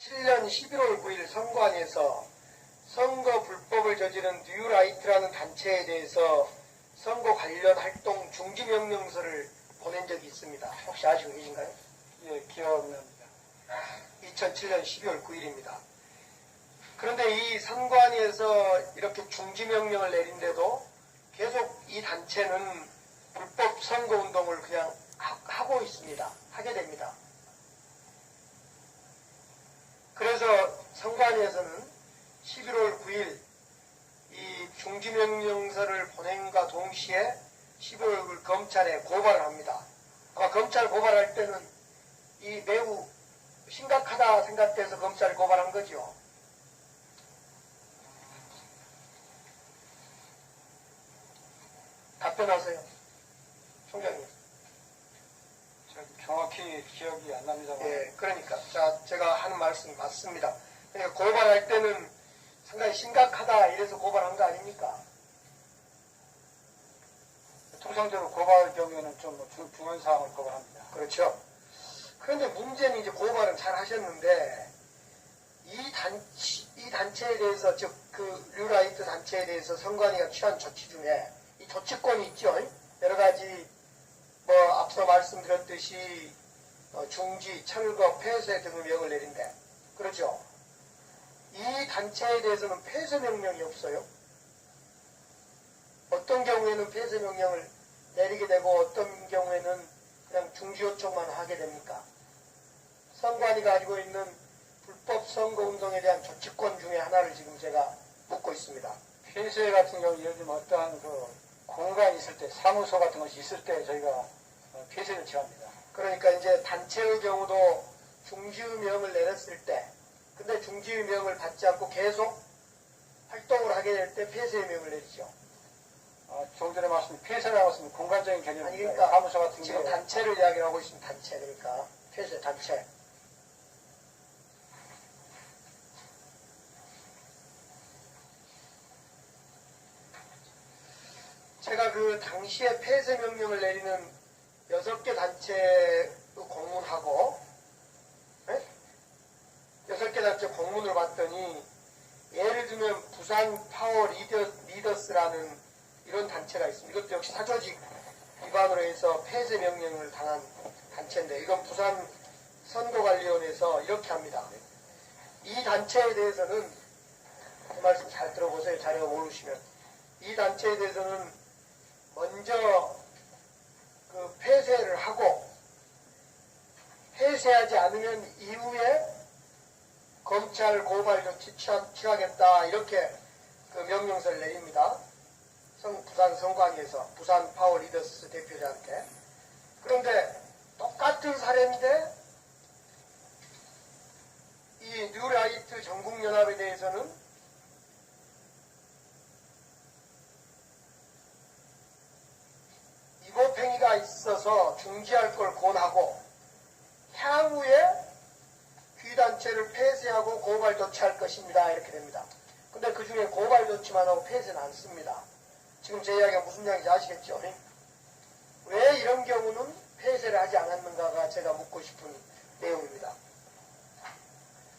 2007년 11월 9일 선관위에서 선거 불법을 저지른 뉴라이트라는 단체에 대해서 선거 관련 활동 중지명령서를 보낸 적이 있습니다. 혹시 아시고 계신가요? 예, 기억납니다. 2007년 12월 9일입니다. 그런데 이 선관위에서 이렇게 중지명령을 내린데도 계속 이 단체는 불법 선거운동을 그냥 하고 있습니다. 하게 됩니다. 그래서 선관위에서는 11월 9일 이 중지명령서를 보낸과 동시에 15일 9일 검찰에 고발을 합니다. 아마 검찰 고발할 때는 이 매우 심각하다 생각돼서 검찰에 고발한 거죠. 답변하세요. 총장님. 정확히 기억이 안 납니다만. 예, 그러니까. 자, 제가 하는 말씀이 맞습니다. 그러니까 고발할 때는 상당히 심각하다 이래서 고발한 거 아닙니까? 통상적으로 고발 경우에는 좀 중요한 사항을 고발합니다. 그렇죠. 그런데 문제는 이제 고발은 잘 하셨는데 이 단체에 대해서 즉 그 뉴라이트 단체에 대해서 선관위가 취한 조치 중에 이 조치권이 있죠. 여러 가지 뭐 앞서 말씀드렸듯이 중지, 철거, 폐쇄 등의 명을 내린대. 그렇죠. 이 단체에 대해서는 폐쇄 명령이 없어요. 어떤 경우에는 폐쇄 명령을 내리게 되고 어떤 경우에는 그냥 중지 요청만 하게 됩니까? 선관위 가지고 있는 불법 선거운동에 대한 조치권 중에 하나를 지금 제가 묻고 있습니다. 폐쇄 같은 경우 예를 들면 어떠한 그 공간이 있을 때 사무소 같은 것이 있을 때 저희가 폐쇄를 취합니다. 그러니까 이제 단체의 경우도 중지명을 내렸을 때 근데 중지명을 받지 않고 계속 활동을 하게 될 때 폐쇄명을 내리죠. 조금 전에 말씀드린 폐쇄라고 했으면 공간적인 개념입니다. 아니 그러니까 사무소 같은 지금 게 단체를 이야기하고 있습니다. 단체 그러니까 폐쇄 단체. 제가 그 당시에 폐쇄 명령을 내리는 6개 단체의 공문하고 6개 단체 공문을 봤더니 예를 들면 부산 파워 리더스라는 이런 단체가 있습니다. 이것도 역시 사조직 위반으로 해서 폐쇄 명령을 당한 단체인데 이건 부산 선거관리위원회에서 이렇게 합니다. 이 단체에 대해서는 그 말씀 잘 들어보세요. 자료가 모르시면. 이 단체에 대해서는 먼저 그 폐쇄를 하고 폐쇄하지 않으면 이후에 검찰 고발 조치 취하겠다 이렇게 그 명령서를 내립니다. 부산 선관위에서 부산 파워 리더스 대표자한테. 그런데 똑같은 사례인데 이 뉴라이트 전국연합에 대해서는 위법행위가 있어서 중지할 걸 권하고 향후에 귀단체를 폐쇄하고 고발 조치할 것입니다. 이렇게 됩니다. 근데 그 중에 고발 조치만 하고 폐쇄는 않습니다. 지금 제 이야기가 무슨 이야기인지 아시겠죠? 왜 이런 경우는 폐쇄를 하지 않았는가가 제가 묻고 싶은 내용입니다.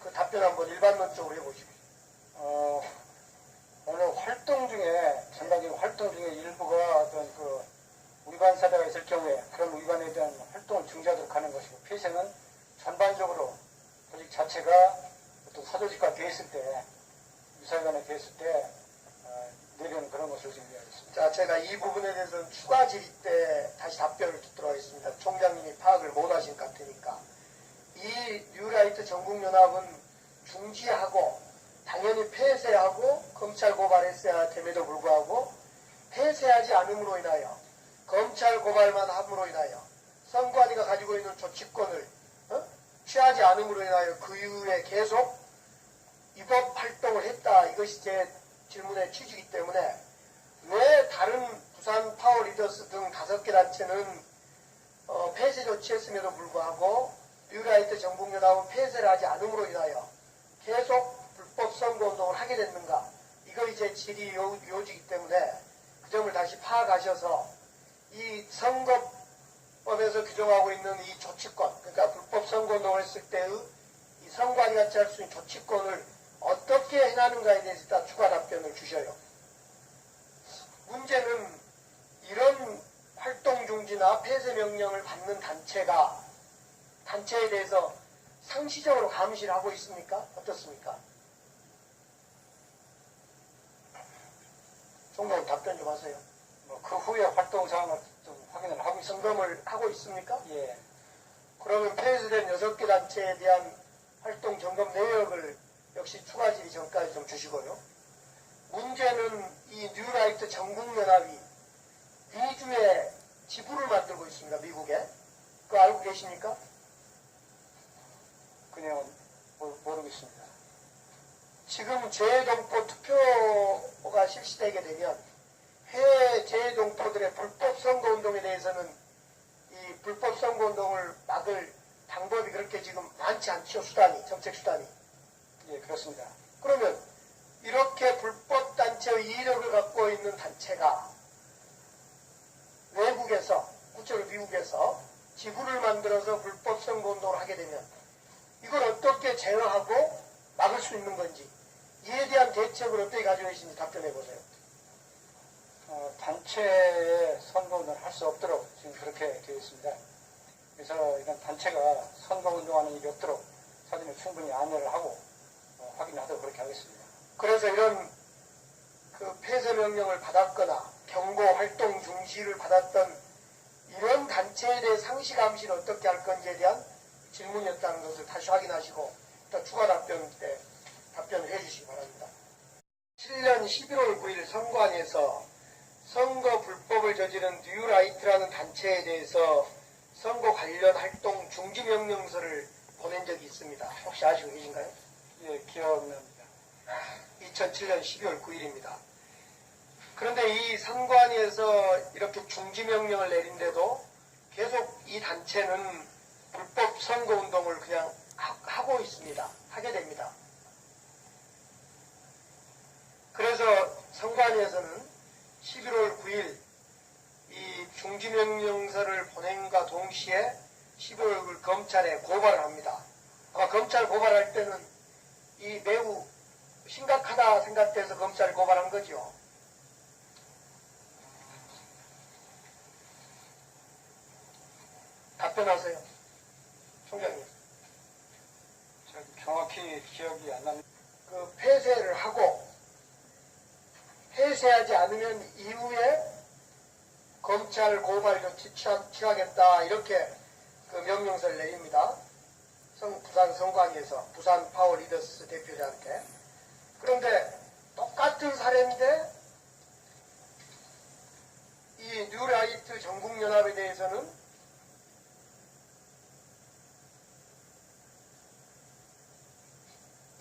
그 답변 한번 일반론적으로 해보십시오. 오늘 활동 중에 전반적인 활동 중에 일부가 어떤 그 위반 사례가 있을 경우에 그런 위반에 대한 활동을 중지하도록 하는 것이고 폐쇄는 전반적으로 조직 자체가 어떤 사조직화 되었을 때 유사기관에 되었을 때 내려오는 그런 것을 지금 이야기했습니다. 자, 제가 이 부분에 대해서는 추가 질의 때 다시 답변을 듣도록 하겠습니다. 총장님이 파악을 못하신 것 같으니까. 이 뉴라이트 전국연합은 중지하고 당연히 폐쇄하고 검찰 고발했어야 됨에도 불구하고 폐쇄하지 않음으로 인하여 검찰 고발만 함으로 인하여 선관위가 가지고 있는 조치권을 취하지 않음으로 인하여 그 이후에 계속 위법 활동을 했다. 이것이 제 질문의 취지이기 때문에 왜 다른 부산 파워 리더스 등 5개 단체는 폐쇄 조치했음에도 불구하고 뉴라이트 전국연합은 폐쇄를 하지 않음으로 인하여 계속 불법 선거운동을 하게 됐는가. 이거 이제 질의 요지이기 때문에 그 점을 다시 파악하셔서 이 선거법에서 규정하고 있는 이 조치권, 그러니까 불법 선거운동을 했을 때의 이 선관위 같이 할 수 있는 조치권을 어떻게 행하는가에 대해서 일단 추가 답변을 주셔요. 문제는 이런 활동 중지나 폐쇄 명령을 받는 단체에 대해서 상시적으로 감시를 하고 있습니까? 어떻습니까? 총장님 답변 좀 하세요. 그 후에 활동 사항을 좀 확인을 하고 있습니다. 점검을 하고 있습니까? 예. 그러면 폐쇄된 6개 단체에 대한 활동 점검 내역을 역시 추가 질의 전까지 좀 주시고요. 문제는 이 뉴라이트 전국연합이 미주에 지부를 만들고 있습니다. 미국에. 그거 알고 계십니까? 그냥 모르겠습니다. 지금 재외동포 투표가 실시되게 되면 해외 재외동포들의 불법 선거운동에 대해서는 이 불법 선거운동을 막을 방법이 그렇게 지금 많지 않죠. 정책 수단이. 예, 그렇습니다. 그러면 이렇게 불법 단체의 이력을 갖고 있는 단체가 외국에서, 구체로 미국에서 지부를 만들어서 불법 선거운동을 하게 되면 이걸 어떻게 제어하고 막을 수 있는 건지, 이에 대한 대책을 어떻게 가지고 계신지 답변해 보세요. 단체의 선거운동을 할 수 없도록 지금 그렇게 되어 있습니다. 그래서 이런 단체가 선거운동하는 일이 없도록 사전에 충분히 안내를 하고 확인하도록 그렇게 하겠습니다. 그래서 이런 그 폐쇄 명령을 받았거나 경고 활동 중지를 받았던 이런 단체에 대해 상시 감시를 어떻게 할 건지에 대한 질문이었다는 것을 다시 확인하시고 또 추가 답변 때 답변을 해주시기 바랍니다. 7년 11월 9일 선관위에서 선거 불법을 저지른 뉴라이트라는 단체에 대해서 선거 관련 활동 중지 명령서를 보낸 적이 있습니다. 혹시 아시고 계신가요? 예, 기억납니다. 2007년 12월 9일입니다. 그런데 이 선관위에서 이렇게 중지 명령을 내린데도 계속 이 단체는 불법 선거운동을 그냥 하고 있습니다. 하게 됩니다. 그래서 선관위에서는 11월 9일 이 중지명령서를 보낸과 동시에 11월 9일 검찰에 고발을 합니다. 아마 검찰 고발할 때는 이 매우 심각하다 생각돼서 검찰에 고발한 거죠. 답변하세요. 총장님. 정확히 기억이 안 납니다. 그 폐쇄를 하고 폐쇄하지 않으면 이후에 검찰 고발 조치 취하겠다 이렇게 그 명령서를 내립니다. 부산 선관위에서 부산 파워리더스 대표자한테. 그런데 똑같은 사례인데 이 뉴라이트 전국연합에 대해서는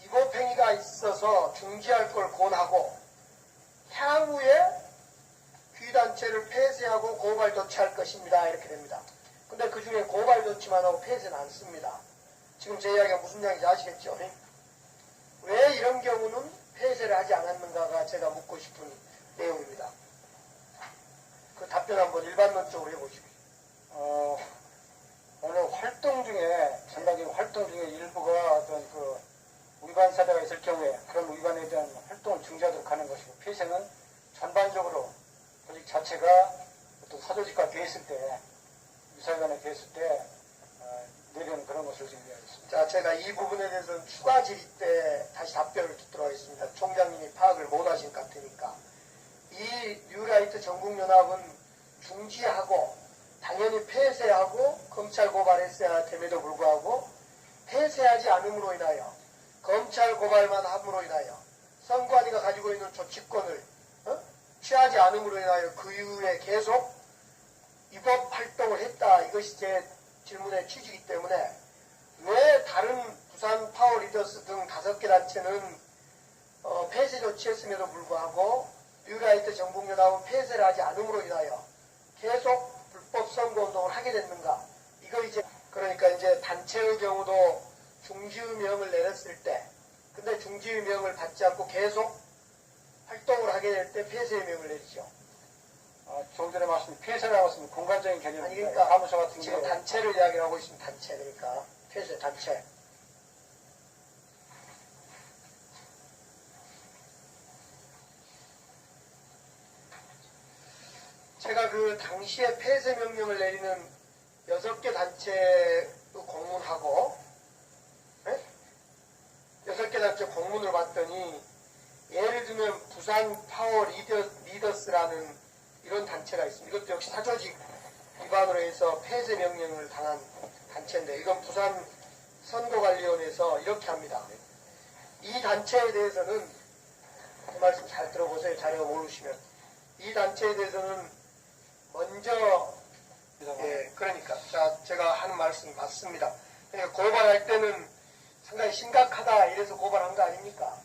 위법행위가 있어서 중지할 걸 권하고 향후에 귀단체를 폐쇄하고 고발 조치할 것입니다. 이렇게 됩니다. 근데 그 중에 고발 조치만 하고 폐쇄는 안 씁니다. 지금 제 이야기가 무슨 이야기인지 아시겠죠? 왜 이런 경우는 폐쇄를 하지 않았는가가 제가 묻고 싶은 내용입니다. 그 답변 한번 일반론적으로 해보십시오. 오늘 활동 중에, 전반적인 활동 중에 일부가 어떤 그 위반 사례가 있을 경우에 그런 위반에 대한 활동을 중지하도록 하는 것이고, 폐쇄는 전반적으로 조직 자체가 어떤 사조직화 되었을 때, 유사기관에 되었을 때 내리는 그런 것을 지금 이야기했습니다. 자, 제가 이 부분에 대해서는 추가 질의 때 다시 답변을 듣도록 하겠습니다. 총장님이 파악을 못하신 것 같으니까. 이 뉴라이트 전국연합은 중지하고 당연히 폐쇄하고 검찰 고발했어야 됨에도 불구하고 폐쇄하지 않음으로 인하여 검찰 고발만 함으로 인하여 선관위가 가지고 있는 조치권을 취하지 않음으로 인하여 그 이후에 계속 위법 활동을 했다. 이것이 제 질문의 취지이기 때문에 왜 다른 부산 파워리더스 등 5개 단체는 폐쇄 조치했음에도 불구하고 뉴라이트 전국연합은 폐쇄를 하지 않음으로 인하여 계속 불법 선거운동을 하게 됐는가? 이거 이제 그러니까 이제 단체의 경우도 중지의명을 내렸을 때, 근데 중지의명을 받지 않고 계속 활동을 하게 될 때 폐쇄의명을 내리죠. 조금 전에 말씀드린 폐쇄라고 하면 공간적인 개념입니다. 아니 그러니까 사무소 같은 지금 게 단체를 이야기하고 있으면 단체, 그러니까 폐쇄 단체. 제가 그 당시에 폐쇄 명령을 내리는 6개 단체 공문하고, 네? 6개 단체 공문을 봤더니, 예를 들면 부산 파워 리더스라는 이런 단체가 있습니다. 이것도 역시 사조직 위반으로 해서 폐쇄 명령을 당한 단체인데, 이건 부산 선거관리원에서 이렇게 합니다. 이 단체에 대해서는, 그 말씀 잘 들어보세요. 자료가 모르시면. 이 단체에 대해서는 먼저, 예, 그러니까. 자, 제가 하는 말씀이 맞습니다. 그러니까 고발할 때는 상당히 심각하다, 이래서 고발한 거 아닙니까?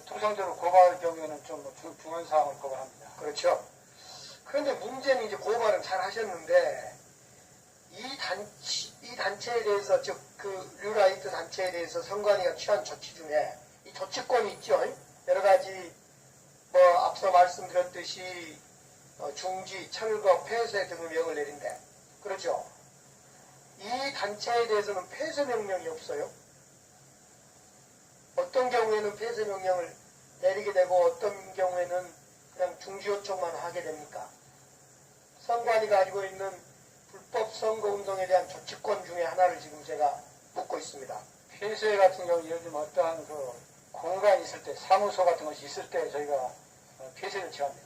통상적으로 고발 경우에는 좀 중요한 사항을 고발합니다. 그렇죠. 그런데 문제는 이제 고발은 잘 하셨는데, 이 단체에 대해서, 즉, 그, 류라이트 단체에 대해서 선관위가 취한 조치 중에, 이 조치권이 있죠. 여러 가지, 앞서 말씀드렸듯이, 중지, 철거, 폐쇄 등의 명을 내린대. 그렇죠. 이 단체에 대해서는 폐쇄 명령이 없어요. 어떤 경우에는 폐쇄 명령을 내리게 되고, 어떤 경우에는 그냥 중지 요청만 하게 됩니까? 선관위 가지고 있는 불법 선거운동에 대한 조치권 중에 하나를 지금 제가 묻고 있습니다. 폐쇄 같은 경우 예를 들면 어떠한 그 공간이 있을 때, 사무소 같은 것이 있을 때 저희가 폐쇄를 취합니다.